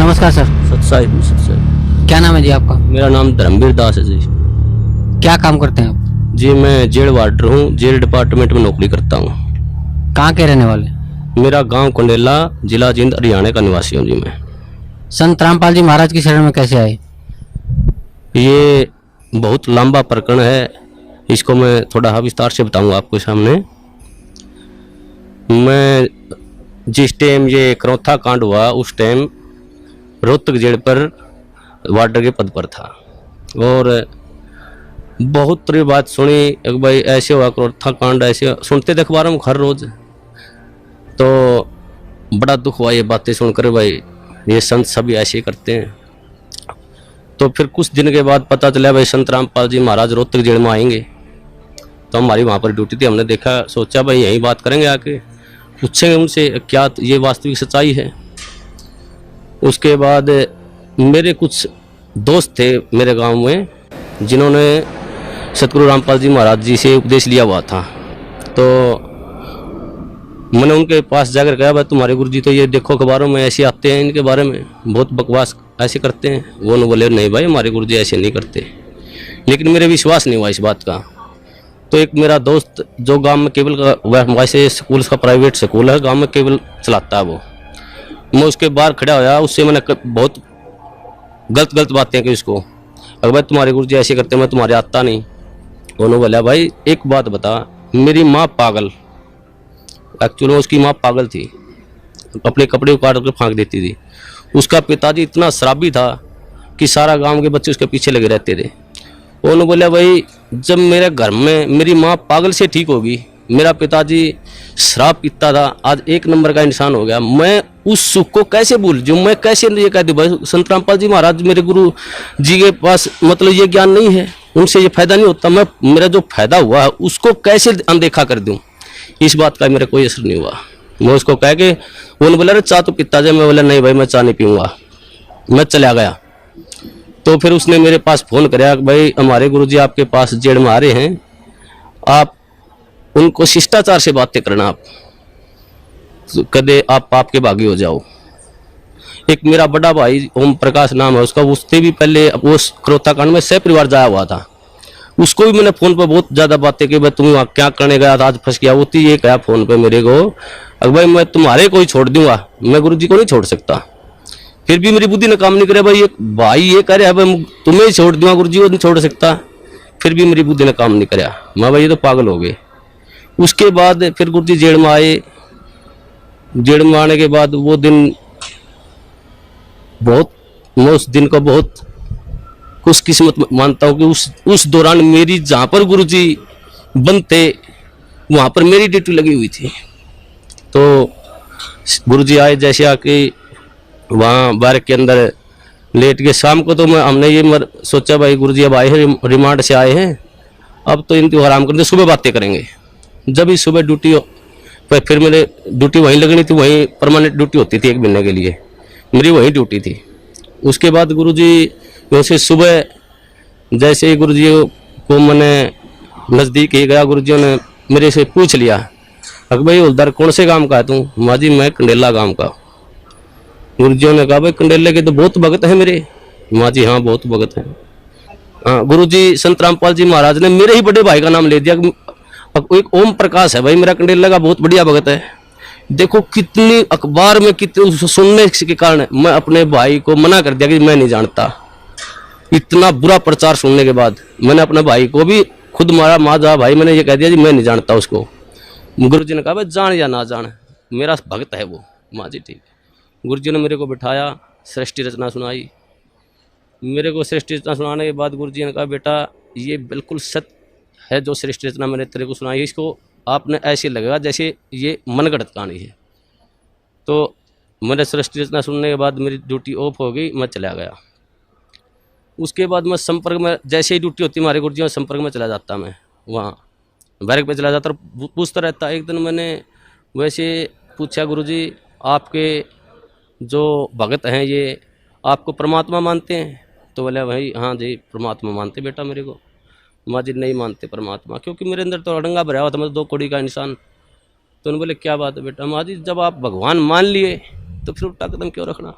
नमस्कार सर। सत्साई सत्साई। क्या नाम है जी आपका? मेरा नाम धर्मवीर दास है जी। क्या काम करते हैं आप? जी मैं जेल वार्डर हूँ, जेल डिपार्टमेंट में नौकरी करता हूँ। कहाँ के रहने वाले? मेरा गांव कंडेला, जिला जींद, हरियाणा का निवासी हूँ जी मैं। संत रामपाल जी महाराज की शरण में कैसे आए? ये बहुत लंबा प्रकरण है, इसको मैं थोड़ा विस्तार से बताऊंगा आपको सामने। मैं जिस टाइम ये करौथा कांड हुआ उस टाइम रोहतक जेल पर वार्डर के पद पर था और बहुत तरह बात सुनी। एक भाई ऐसे हुआ करौथा कांड, ऐसे सुनते थे अखबारों में हर रोज, तो बड़ा दुख हुआ ये बातें सुनकर। भाई ये संत सभी ऐसे करते हैं। तो फिर कुछ दिन के बाद पता चला भाई संत रामपाल जी महाराज रोहतक जेल में आएंगे। तो हमारी वहाँ पर ड्यूटी थी, हमने देखा, सोचा भाई यहीं बात करेंगे, आके पूछेंगे उनसे क्या ये वास्तविक सच्चाई है। उसके बाद मेरे कुछ दोस्त थे मेरे गांव में जिन्होंने सतगुरु रामपाल जी महाराज जी से उपदेश लिया हुआ था। तो मैंने उनके पास जाकर कहा भाई तुम्हारे गुरुजी तो ये देखो अखबारों में ऐसे आते हैं, इनके बारे में बहुत बकवास ऐसे करते हैं। वो न बोले नहीं भाई हमारे गुरुजी ऐसे नहीं करते। लेकिन मेरे विश्वास नहीं हुआ इस बात का। तो एक मेरा दोस्त जो गांव में केबल का वैसे स्कूल का प्राइवेट स्कूल है, गांव में केबल चलाता है, वो मैं उसके बाहर खड़ा होया, उससे मैंने बहुत गलत बातें की उसको। अगर भाई तुम्हारे गुरुजी ऐसे करते, मैं तुम्हारे आता नहीं। उन्होंने बोला भाई एक बात बता, मेरी माँ पागल, एक्चुअली उसकी माँ पागल थी, अपने कपड़े उतार कर फेंक देती थी। उसका पिताजी इतना शराबी था कि सारा गांव के बच्चे उसके पीछे लगे रहते थे। उन्होंने बोला भाई जब मेरे घर में मेरी माँ पागल से ठीक होगी, मेरा पिताजी शराब पीता था, आज एक नंबर का इंसान हो गया, मैं उस सुख को कैसे भूल जाऊँ? मैं कैसे ये कह दूँ भाई संत रामपाल जी महाराज मेरे गुरु जी के पास मतलब ये ज्ञान नहीं है, उनसे ये फायदा नहीं होता, मैं मेरा जो फायदा हुआ है उसको कैसे अनदेखा कर दूँ? इस बात का मेरा कोई असर नहीं हुआ। मैं उसको कह के, उन्होंने बोला अरे चाह तो पीता जाए, मैं बोला नहीं भाई मैं चाह नहीं पीऊँगा, मैं चला गया। तो फिर उसने मेरे पास फ़ोन कराया भाई हमारे गुरुजी आपके पास जेल में आ रहे हैं, आप उनको शिष्टाचार से बातें करना, आप कदे आप पाप के भागी हो जाओ। एक मेरा बड़ा भाई ओम प्रकाश नाम है उसका, उससे भी पहले वो करौथा कांड में सह परिवार जाया हुआ था, उसको भी मैंने फ़ोन पर बहुत ज़्यादा बातें की, भाई तुम वहाँ क्या करने गया था, आज फंस गया। वो ये कहा फ़ोन पे मेरे को, अगर भाई मैं तुम्हारे को ही छोड़ दूंगा, मैं गुरुजी को नहीं छोड़ सकता। फिर भी मेरी बुद्धि ने काम नहीं करे, भाई ये कह रहे हैं भाई तुम्हें ही छोड़ दूंगा, गुरुजी को नहीं छोड़ सकता। फिर भी मेरी बुद्धि ने काम नहीं कराया, मैं भाई ये तो पागल हो गए। उसके बाद फिर गुरुजी जेल में आए। जेल में आने के बाद वो दिन बहुत, मैं उस दिन को बहुत खुशकिस्मत मानता हूँ कि उस दौरान मेरी जहाँ पर गुरुजी बनते वहाँ पर मेरी ड्यूटी लगी हुई थी। तो गुरुजी आए, जैसे आके वहाँ बार के अंदर लेट के शाम को, तो हमने ये सोचा भाई गुरुजी अब आए हैं, रिमांड से आए हैं, अब तो इनको आराम करते, सुबह बातें करेंगे। जब ही सुबह ड्यूटी फिर मेरे ड्यूटी वहीं लगनी थी, वहीं परमानेंट ड्यूटी होती थी, 1 महीने के लिए मेरी वहीं ड्यूटी थी। उसके बाद गुरुजी वैसे सुबह जैसे ही गुरुजी को मैंने नज़दीक ही गया, गुरुजी ने मेरे से पूछ लिया अगर भाई हवलदार कौन से गांव का है तू? माँ जी मैं कंडेला गांव का। गुरुजी ने कहा भाई कंडेले के तो बहुत भगत हैं मेरे। माँ जी हाँ बहुत भगत हैं। हाँ गुरुजी संत रामपाल जी महाराज ने मेरे ही बड़े भाई का नाम ले दिया, एक ओम प्रकाश है भाई मेरा कंडेला का बहुत बढ़िया भगत है। देखो कितनी अखबार में कितने सुनने के कारण मैं अपने भाई को मना कर दिया कि मैं नहीं जानता। इतना बुरा प्रचार सुनने के बाद मैंने अपने भाई को भी खुद मारा, माँ जा भाई मैंने ये कह दिया जी मैं नहीं जानता उसको। गुरुजी ने कहा भाई जान या ना जान मेरा भक्त है वो। माँ जी ठीक है। गुरुजी ने मेरे को बिठाया, सृष्टि रचना सुनाई। मेरे को सृष्टि रचना सुनाने के बाद गुरुजी ने कहा बेटा ये बिल्कुल सत्य है जो सृष्टि रचना मैंने तेरे को सुनाई, इसको आपने ऐसे लगेगा जैसे ये मनगढ़ंत कहानी है। तो मैंने सृष्टि रचना सुनने के बाद मेरी ड्यूटी ऑफ हो गई, मैं चला गया। उसके बाद मैं संपर्क में, जैसे ही ड्यूटी होती हमारे गुरुजी में संपर्क में चला जाता, मैं वहाँ बैरक पे चला जाता और पूछता रहता। एक दिन मैंने वैसे पूछा गुरुजी आपके जो भगत हैं ये आपको परमात्मा मानते हैं? तो बोला भाई हाँ जी परमात्मा मानते बेटा मेरे को। माँ जी नहीं मानते परमात्मा, क्योंकि मेरे अंदर तो अड़ंगा भरा हुआ था, मैं 2 कौड़ी का इंसान। तो उन्होंने बोले क्या बात है बेटा? माँ जी जब आप भगवान मान लिए तो फिर उल्टा कदम क्यों रखना?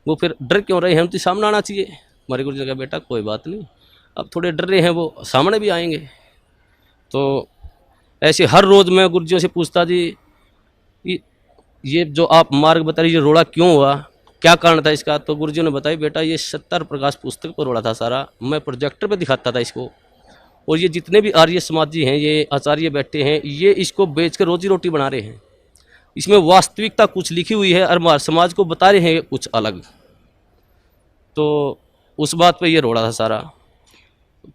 वो फिर डर क्यों रहे हैं, हम तो सामने आना चाहिए। हमारे गुरु जी ने कहा बेटा कोई बात नहीं, अब थोड़े डर रहे हैं वो सामने भी आएंगे। तो ऐसे हर रोज़ मैं गुरुजियों से पूछता जी ये जो आप मार्ग बता रही, ये रोड़ा क्यों हुआ, क्या कारण था इसका। तो गुरुजियों ने बताया बेटा ये सत्तर प्रकाश पुस्तक पर रोड़ा था सारा, मैं प्रोजेक्टर पे दिखाता था इसको, और ये जितने भी आर्य समाजी हैं, ये आचार्य बैठे हैं, ये इसको बेच कर रोजी रोटी बना रहे हैं। इसमें वास्तविकता कुछ लिखी हुई है और हमारे समाज को बता रहे हैं कुछ अलग। तो उस बात पे ये रोड़ा था सारा।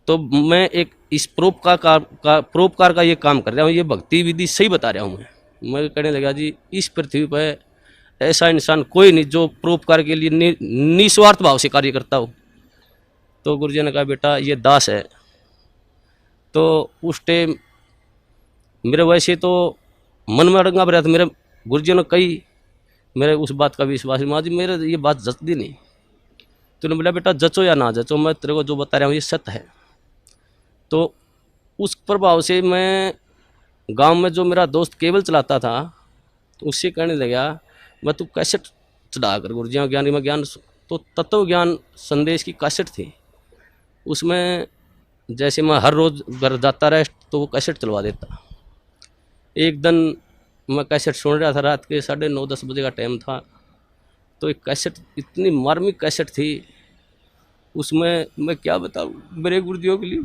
तो मैं एक इस परोपकार का ये काम कर रहा हूँ, ये भक्ति विधि सही बता रहा हूँ। मैं कहने लगा जी इस पृथ्वी पर ऐसा इंसान कोई नहीं जो परोपकार के लिए निस्वार्थ भाव से कार्य करता हो। तो गुरुजी ने कहा बेटा ये दास है। तो उस टाइम मेरे वैसे तो मन में अड़ंगा भरा था, मेरे गुरुजी ने कही, मेरे उस बात का विश्वास माँ जी मेरे ये बात जचती नहीं। तूने बोला बेटा जचो या ना जचो, मैं तेरे को जो बता रहा हूँ ये सत्य है। तो उस प्रभाव से मैं गांव में जो मेरा दोस्त केबल चलाता था उससे कहने लगा मैं तू कैसेट चढ़ा कर गुरुजियों ज्ञानी में ज्ञान, तो तत्व ज्ञान संदेश की कैसेट थी, उसमें जैसे मैं हर रोज़ घर जाता रहा तो वो कैसेट चलवा देता। एक दिन मैं कैसेट सुन रहा था, रात के 9:30-10 बजे का टाइम था। तो एक कैसेट इतनी मार्मिक कैसेट थी, उसमें मैं क्या बताऊँ, मेरे गुरुजियों के लिए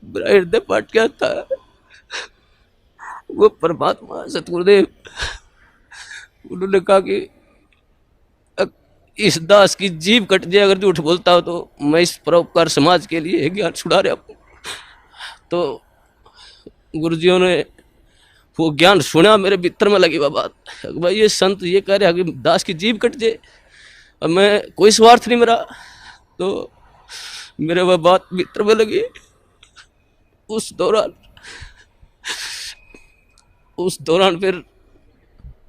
मेरा हृदय फाट गया था। वो परमात्मा सतगुरुदेव उन्होंने कहा कि इस दास की जीभ कट जाए अगर झूठ बोलता हो तो मैं इस परोपकार समाज के लिए ज्ञान छुड़ा रहा हूँ। तो गुरुजियों ने वो ज्ञान सुना, मेरे भीतर में लगी वह बात, भाई ये संत ये कह रहे हैं कि दास की जीभ कट जाए, अब मैं कोई स्वार्थ नहीं मेरा। तो मेरे वह बात भीतर में लगी। उस दौरान फिर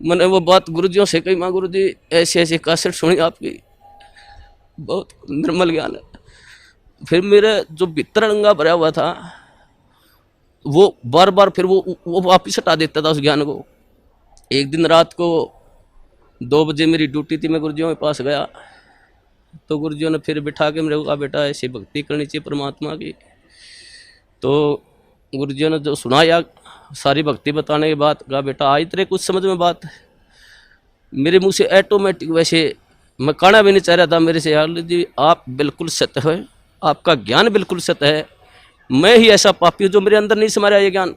मैंने वो बात गुरुजियों से कही, माँ गुरुजी ऐसे ऐसे कैसेट सुनी आपकी, बहुत निर्मल ज्ञान है। फिर मेरा जो भीतर अड़ंगा भरा हुआ था वो बार बार फिर वो वापिस हटा देता था उस ज्ञान को। एक दिन रात को 2 बजे मेरी ड्यूटी थी, मैं गुरुजियों के पास गया तो गुरुजियों ने फिर बिठा के मेरे को कहा बेटा ऐसी भक्ति करनी चाहिए परमात्मा की। तो गुरुजियों ने जो सुनाया सारी भक्ति बताने के बाद कहा बेटा आज तेरे कुछ समझ में बात। मेरे मुंह से ऑटोमेटिक, वैसे मैं कहना भी नहीं चाह रहा था मेरे से, यार जी आप बिल्कुल सत्य है, आपका ज्ञान बिल्कुल सत्य है, मैं ही ऐसा पापी हूँ जो मेरे अंदर नहीं समा रहा ये ज्ञान।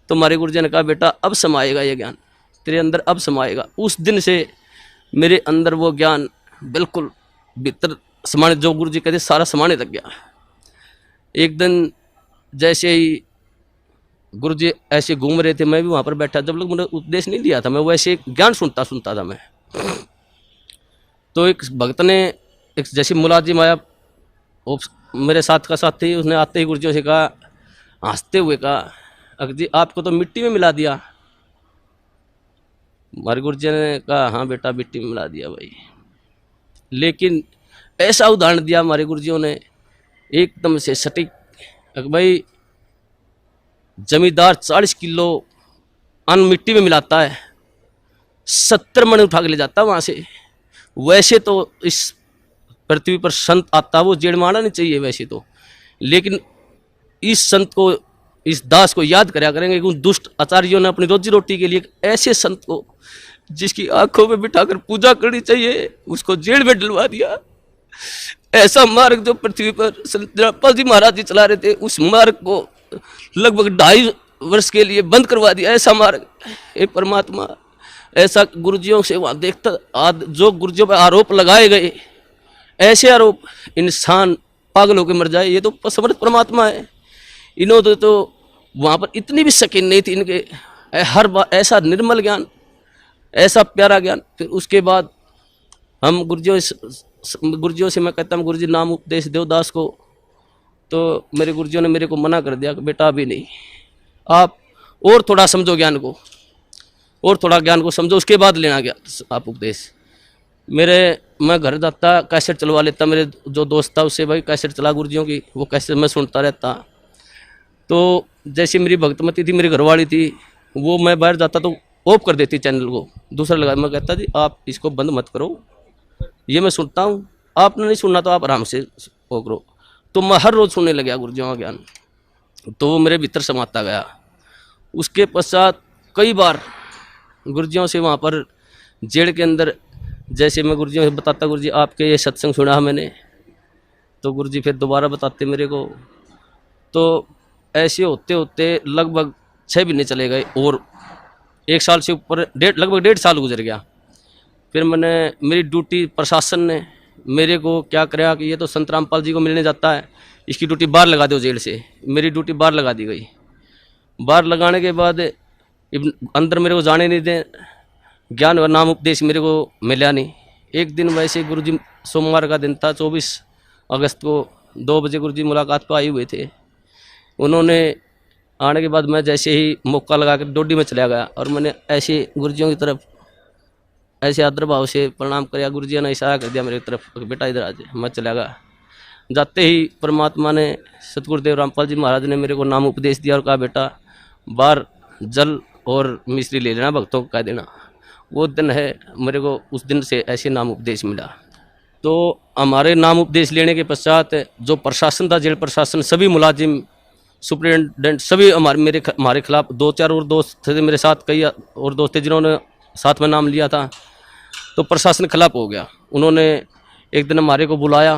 तो हमारे गुरुजी ने कहा बेटा अब समाएगा ये ज्ञान तेरे अंदर, अब समाएगा। उस दिन से मेरे अंदर वो ज्ञान बिल्कुल भीतर समाने, जो गुरुजी कहते सारा समाने लग गया। एक दिन जैसे ही गुरुजी ऐसे घूम रहे थे, मैं भी वहाँ पर बैठा, जब लोग मैंने उपदेश नहीं दिया था, मैं वैसे ज्ञान सुनता था मैं। तो एक भक्त ने एक जैसे मुलाजिम आया, वो मेरे साथ का साथ थी, उसने आते ही गुरुजी से कहा, हंसते हुए कहा अगर जी आपको तो मिट्टी में मिला दिया। हमारे गुरुजी ने कहा हाँ बेटा मिट्टी में मिला दिया भाई। लेकिन ऐसा उदाहरण दिया हमारे गुरुजियों ने एकदम से सटीक, भाई जमींदार 40 किलो अन्न मिट्टी में मिलाता है, 70 मन उठा के ले जाता है वहाँ से। वैसे तो इस पृथ्वी पर संत आता वो जेड़ मारना नहीं चाहिए वैसे तो, लेकिन इस संत को, इस दास को याद कराया करेंगे कि उन दुष्ट आचार्यों ने अपनी रोजी रोटी के लिए ऐसे संत को जिसकी आंखों में बिठाकर पूजा करनी चाहिए उसको जेल में डलवा दिया। ऐसा मार्ग जो पृथ्वी पर संत जनापाल जी महाराज जी चला रहे थे, उस मार्ग को लगभग 2.5 वर्ष के लिए बंद करवा दिया। ऐसा मार्ग, हे परमात्मा, ऐसा गुरुजियों से वहाँ देखता, जो गुरुजियों पर आरोप लगाए गए, ऐसे आरोप इंसान पागल होकर मर जाए, ये तो समर्थ परमात्मा है। इन्होंने तो वहाँ पर इतनी भी शकीन नहीं थी इनके, हर बार ऐसा निर्मल ज्ञान, ऐसा प्यारा ज्ञान। फिर उसके बाद हम गुरुजियों से मैं कहता हूँ गुरुजी नाम उपदेश देव दास को, तो मेरे गुरुजियों ने मेरे को मना कर दिया कि बेटा अभी नहीं, आप और थोड़ा समझो ज्ञान को, और थोड़ा ज्ञान को समझो, उसके बाद लेना गया आप उपदेश। मैं घर जाता कैसेट चलवा लेता, मेरे जो दोस्त था उससे, भाई कैसेट चला गुरुजियों की, वो कैसेट मैं सुनता रहता। तो जैसे मेरी भक्तमती थी, मेरी घरवाली थी, वो मैं बाहर जाता तो ऑफ कर देती चैनल को, दूसरा लगा। मैं कहता जी आप इसको बंद मत करो, ये मैं सुनता हूँ, आपने नहीं सुनना तो आप आराम से वो करो। तो मैं हर रोज़ सुनने लगा गुरुजियों का ज्ञान, तो वो मेरे भीतर समाता गया। उसके पश्चात कई बार गुरुजियों से वहाँ पर जेल के अंदर, जैसे मैं गुरुजियों से बताता गुरुजी आपके ये सत्संग सुना मैंने, तो गुरुजी फिर दोबारा बताते मेरे को। तो ऐसे होते होते लगभग 6 महीने चले गए और 1 साल से ऊपर लगभग 1.5 साल गुजर गया। फिर मैंने मेरी ड्यूटी प्रशासन ने मेरे को क्या कराया कि ये तो संत रामपाल जी को मिलने जाता है, इसकी ड्यूटी बाहर लगा दो जेल से। मेरी ड्यूटी बाहर लगा दी गई। बाहर लगाने के बाद अंदर मेरे को जाने नहीं दें, ज्ञान और नाम उपदेश मेरे को मिला नहीं। एक दिन वैसे गुरुजी, सोमवार का दिन था, 24 अगस्त को 2 बजे गुरुजी मुलाकात पर आए हुए थे। उन्होंने आने के बाद मैं जैसे ही मौका लगा कर डोडी में चला गया और मैंने ऐसे गुरुजियों की तरफ ऐसे आदर भाव से प्रणाम किया। गुरुजी ने इशारा कर दिया मेरी तरफ, बेटा इधर आ जाए। मैं चला गया। जाते ही परमात्मा ने, सतगुरुदेव रामपाल जी महाराज ने मेरे को नाम उपदेश दिया और कहा बेटा बाहर जल और मिश्री ले लेना, भक्तों को कह देना। वो दिन है, मेरे को उस दिन से ऐसे नाम उपदेश मिला। तो हमारे नाम उपदेश लेने के पश्चात जो प्रशासन था, जेल प्रशासन, सभी मुलाजिम, सुप्रिटेंडेंट, सभी हमारे खिलाफ 2-4 और दोस्त थे मेरे साथ, कई और दोस्त थे जिन्होंने साथ में नाम लिया था। तो प्रशासन खिलाफ हो गया। उन्होंने एक दिन हमारे को बुलाया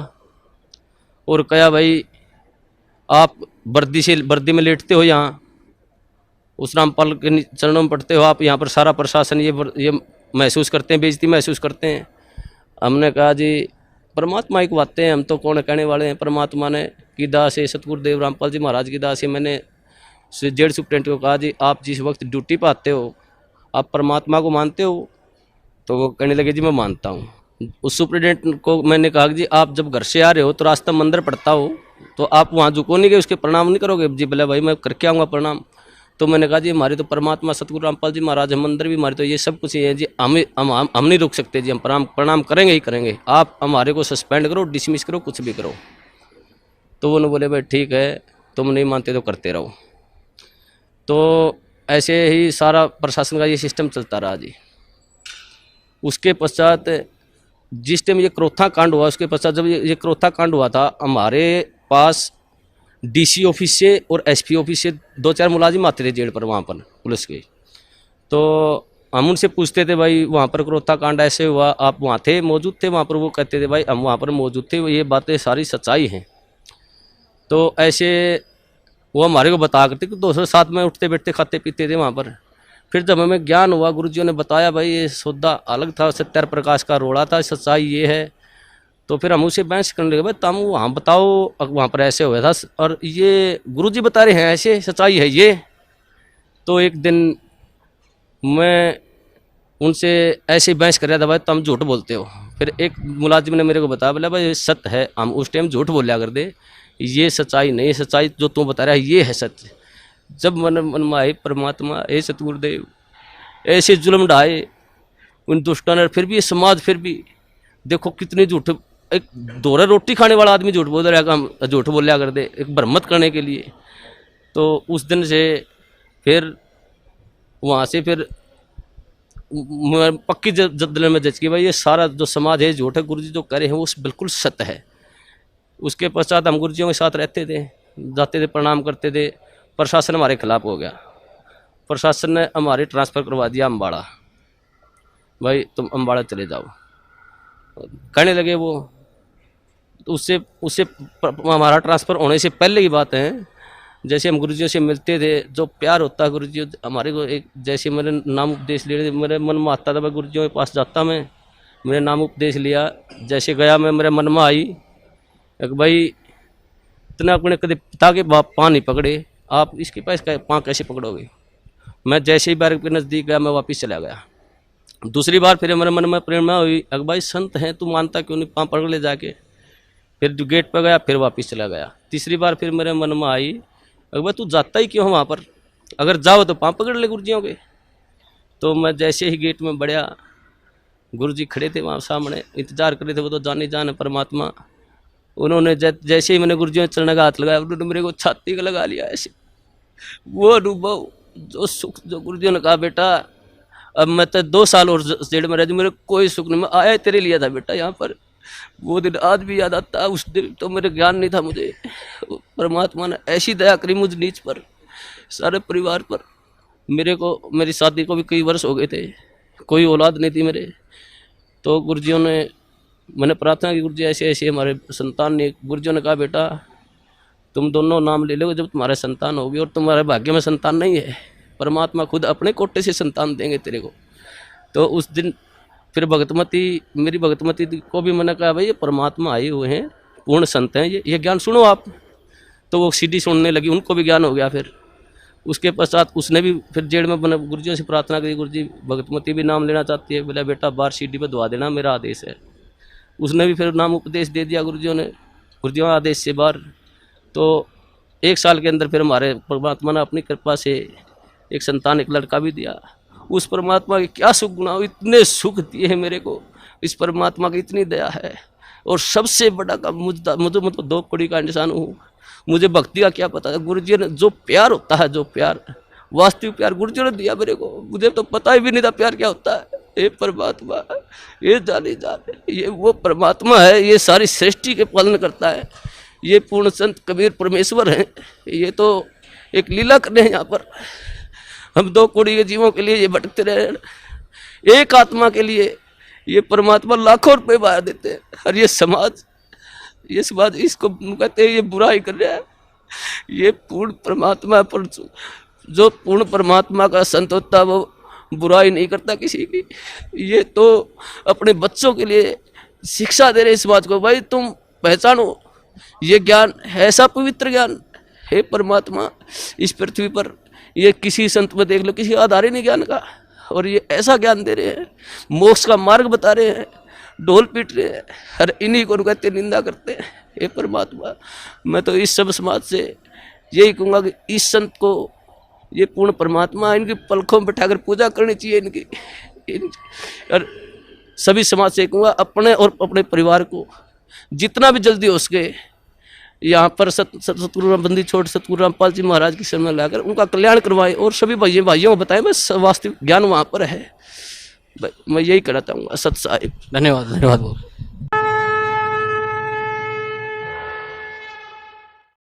और कहा भाई आप वर्दी में लेटते हो, यहाँ उस रामपाल के चरणों में पढ़ते हो आप, यहाँ पर सारा प्रशासन ये महसूस करते हैं, बेइज्जती महसूस करते हैं। हमने कहा जी परमात्मा की बातें हैं, हम तो कौन कहने वाले हैं। परमात्मा ने की दास है, सतगुरुदेव रामपाल जी महाराज की दास है। मैंने जेल सुप्रिटेंडेंट को कहा जी आप जिस वक्त ड्यूटी पर आते हो आप परमात्मा को मानते हो? तो वो कहने लगे जी मैं मानता हूँ। उस सुप्रिटेंडेंट को मैंने कहा कि जी आप जब घर से आ रहे हो तो रास्ता मंदिर पड़ता हो तो आप वहाँ झुको नहीं गए, उसके प्रणाम नहीं करोगे? जी बोले भाई मैं करके आऊँगा प्रणाम। तो मैंने कहा जी हमारे तो परमात्मा सतगुरु रामपाल जी महाराज है, मंदिर भी हमारे, तो ये सब कुछ ही है जी, हम नहीं रुक सकते जी, हम प्रणाम करेंगे ही करेंगे। आप हमारे को सस्पेंड करो, डिसमिस करो, कुछ भी करो। तो उन्होंने बोले भाई ठीक है, तुम नहीं मानते तो करते रहो। तो ऐसे ही सारा प्रशासन का ये सिस्टम चलता रहा जी। उसके पश्चात जिस टाइम ये क्रोथा कांड हुआ, उसके पश्चात जब ये क्रोथा कांड हुआ था, हमारे पास डीसी ऑफिस से और एसपी ऑफिस से 2-4 मुलाजिम आते थे जेल पर, वहाँ पर पुलिस के। तो हम उनसे पूछते थे भाई वहाँ पर क्रोथा कांड ऐसे हुआ, आप वहाँ थे, मौजूद थे वहाँ पर? वो कहते थे भाई हम वहाँ पर मौजूद थे, ये बातें सारी सच्चाई हैं। तो ऐसे वो हमारे को बता करते कि दोस्तों साथ में उठते बैठते खाते पीते थे वहाँ पर। फिर जब हमें ज्ञान हुआ, गुरुजियों ने बताया भाई ये सौदा अलग था, सत्यार प्रकाश का रोड़ा था, सच्चाई ये है। तो फिर हम उसे बहस करने लगे, भाई तुम वहाँ बताओ वहाँ पर ऐसे हुआ था और ये गुरुजी बता रहे हैं ऐसे, सच्चाई है ये। तो एक दिन मैं उनसे ऐसे बहस कर रहा था, भाई तुम झूठ बोलते हो। फिर एक मुलाजिम ने मेरे को बताया, बोला भाई सत्य है, हम उस टाइम झूठ बोलिया कर दे, ये सच्चाई नहीं, सच्चाई जो तू बता रहा है ये है सत्य। जब मन में आए परमात्मा ए सतगुरुदेव ऐसे जुल्म ढाए उन दुष्टों ने, फिर भी ये समाज फिर भी देखो कितनी झूठ, एक दोहरा रोटी खाने वाला आदमी झूठ बोल रहा है, झूठ बोलिया कर दे एक भ्रमत करने के लिए। तो उस दिन से फिर वहाँ से फिर पक्की दिल में जज की भाई ये सारा जो समाज है झूठ है, गुरुजी जो कह रहे हैं वो बिल्कुल सत्य है। उसके पश्चात हम गुरुजियों के साथ रहते थे, जाते थे, प्रणाम करते थे। प्रशासन हमारे खिलाफ हो गया, प्रशासन ने हमारी ट्रांसफ़र करवा दिया अम्बाड़ा, भाई तुम अम्बाड़ा चले जाओ कहने लगे वो। तो उससे हमारा ट्रांसफ़र होने से पहले की बात है, जैसे हम गुरुजियों से मिलते थे, जो प्यार होता है गुरुजी हमारे को, एक जैसे मेरे नाम उपदेश ले रहे थे, मेरे मन में आता था भाई गुरुजियों के पास जाता मैं, मेरे नाम उपदेश लिया, जैसे गया मैं, मेरे मन में आई एक भाई इतना अपने कभी पिता के बाप पाँ नहीं पकड़े, आप इसके पास पाँ कैसे पकड़ोगे? मैं जैसे ही बार के नज़दीक गया मैं वापस चला गया। दूसरी बार फिर मेरे मन में प्रेरणा हुई, अगर भाई संत हैं तू मानता क्यों नहीं, पाँ पकड़ ले जाके। फिर जो गेट पर गया फिर वापस चला गया। तीसरी बार फिर मेरे मन में आई, अगर भाई तू जाता ही क्यों वहाँ पर, अगर जाओ तो पाँ पकड़ ले गुरुजियों के। तो मैं जैसे ही गेट में बढ़िया, गुरुजी खड़े थे वहाँ सामने, इंतजार कर रहे थे, वो तो जाने जाने परमात्मा। उन्होंने जैसे ही मैंने गुरुजियों के चरण का हाथ लगाया, उन्होंने मेरे को छाती का लगा लिया ऐसे। वो अनुभव, जो सुख, जो गुरुजियों ने कहा बेटा अब मैं तो 2 साल और जेल में रह जाऊं, मेरे कोई सुख नहीं। मैं आया तेरे लिए था बेटा यहाँ पर, वो दिन आज भी याद आता है। उस दिन तो मेरे ज्ञान नहीं था मुझे, परमात्मा ने ऐसी दया करी मुझ नीच पर, सारे परिवार पर। मेरे को, मेरी शादी को भी कई वर्ष हो गए थे, कोई औलाद नहीं थी मेरे। तो गुरुजियों ने, मैंने प्रार्थना की, गुरुजी ऐसे ऐसे हमारे संतान ने, गुरुजियों ने कहा बेटा तुम दोनों नाम ले लो जब तुम्हारे संतान होगी, और तुम्हारे भाग्य में संतान नहीं है, परमात्मा खुद अपने कोटे से संतान देंगे तेरे को। तो उस दिन फिर भगतमती, मेरी भगतमती को भी मैंने कहा भाई ये परमात्मा आए हुए हैं, पूर्ण संत हैं, ये ज्ञान सुनो आप। तो वो सीडी सुनने लगी, उनको भी ज्ञान हो गया। फिर उसके पश्चात उसने भी फिर जेल में बने गुरुजियों से प्रार्थना करी, गुरुजी भगतमती भी नाम लेना चाहती है, बोला बेटा बाहर सीडी पे दुआ देना, मेरा आदेश है। उसने भी फिर नाम उपदेश दे दिया गुरुजियों ने, गुरुजियों आदेश से बाहर। तो 1 साल के अंदर फिर हमारे परमात्मा ने अपनी कृपा से एक संतान, एक लड़का भी दिया। उस परमात्मा के क्या सुख गुना, इतने सुख दिए हैं मेरे को, इस परमात्मा की इतनी दया है। और सबसे बड़ा काम मुझे मतलब 2 कौड़ी का इंसान हूँ, मुझे भक्ति का क्या पता है। गुरुजी ने जो प्यार होता है, जो प्यार, वास्तविक प्यार गुरुजी ने दिया मेरे को, मुझे तो पता ही भी नहीं था प्यार क्या होता है। ये परमात्मा, ये जाने ये वो परमात्मा है, ये सारी सृष्टि के पालन करता है। ये पूर्ण संत कबीर परमेश्वर हैं, ये तो एक लीला करने हैं यहाँ पर। हम 2 कौड़ी के जीवों के लिए ये भटकते रहे, एक आत्मा के लिए ये परमात्मा लाखों रुपए बाहर देते हैं। और ये समाज इसको कहते हैं ये बुराई कर रहा है। ये पूर्ण परमात्मा पर, जो पूर्ण परमात्मा का संत होता है वो बुराई नहीं करता किसी की। ये तो अपने बच्चों के लिए शिक्षा दे रहे इस बात को, भाई तुम पहचानो ये ज्ञान ऐसा पवित्र ज्ञान है परमात्मा इस पृथ्वी पर, ये किसी संत में देख लो, किसी आधार ही नहीं ज्ञान का। और ये ऐसा ज्ञान दे रहे हैं, मोक्ष का मार्ग बता रहे हैं, ढोल पीट रहे हैं, हर इन्हीं को कहते निंदा करते हैं। हे परमात्मा, मैं तो इस सब समाज से यही कहूँगा कि इस संत को, ये पूर्ण परमात्मा, इनकी पलकों में बैठाकर पूजा करनी चाहिए इनकी। और सभी समाज से कहूँगा अपने और अपने परिवार को जितना भी जल्दी हो सके यहाँ पर सतगुरु बंदी छोड़ सतगुरु रामपाल जी महाराज की शरण में लाकर उनका कल्याण करवाएं, और सभी भाइयों को बताएं बस वास्तविक ज्ञान वहाँ पर है। मैं यही कहना चाहूँगा। सत साहिब। धन्यवाद, धन्यवाद बहुत।